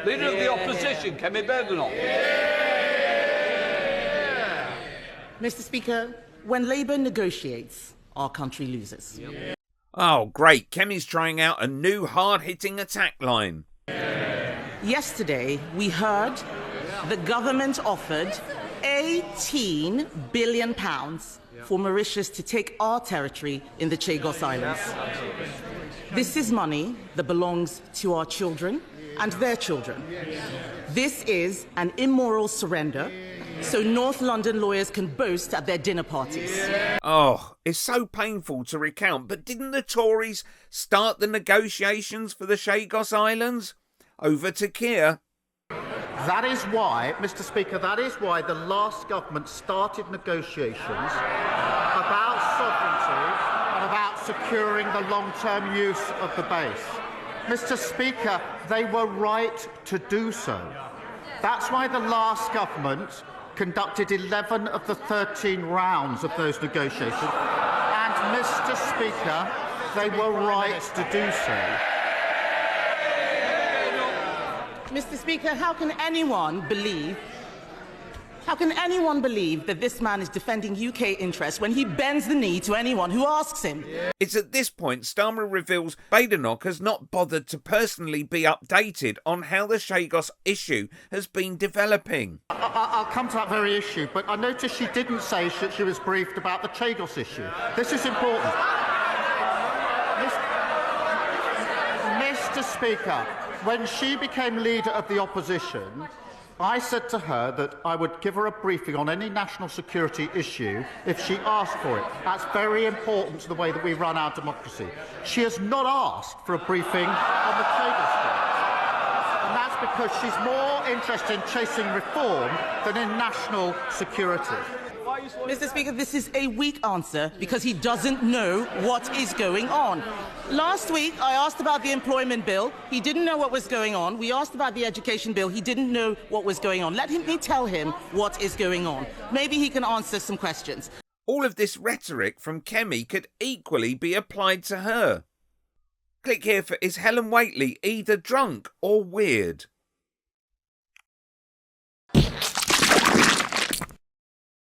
Leader of the opposition, Kemi Badenoch. Mr. Speaker, when Labour negotiates, our country loses. Oh, great. Kemi's trying out a new hard-hitting attack line. Yesterday, we heard the government offered £18 billion for Mauritius to take our territory in the Chagos Islands. This is money that belongs to our children and their children. This is an immoral surrender, so North London lawyers can boast at their dinner parties. Oh, it's so painful to recount, but didn't the Tories start the negotiations for the Chagos Islands? Over to Keir. That is why, Mr. Speaker, that is why the last government started negotiations about sovereignty and about securing the long-term use of the base. Mr. Speaker, they were right to do so. That's why the last government conducted 11 of the 13 rounds of those negotiations. And, Mr. Speaker, they were right to do so. Mr. Speaker, how can anyone believe that this man is defending UK interests when he bends the knee to anyone who asks him? It's at this point Starmer reveals Badenoch has not bothered to personally be updated on how the Chagos issue has been developing. I'll come to that very issue, but I noticed she didn't say that she was briefed about the Chagos issue. This is important. Mr. Speaker, when she became leader of the opposition, I said to her that I would give her a briefing on any national security issue if she asked for it. That's very important to the way that we run our democracy. She has not asked for a briefing on the Chagos case. And that's because she's more interested in chasing reform than in national security. Mr. Speaker, this is a weak answer because he doesn't know what is going on. Last week, I asked about the employment bill. He didn't know what was going on. We asked about the education bill. He didn't know what was going on. Let me tell him what is going on. Maybe he can answer some questions. All of this rhetoric from Kemi could equally be applied to her. Click here for Is Helen Whately either drunk or weird?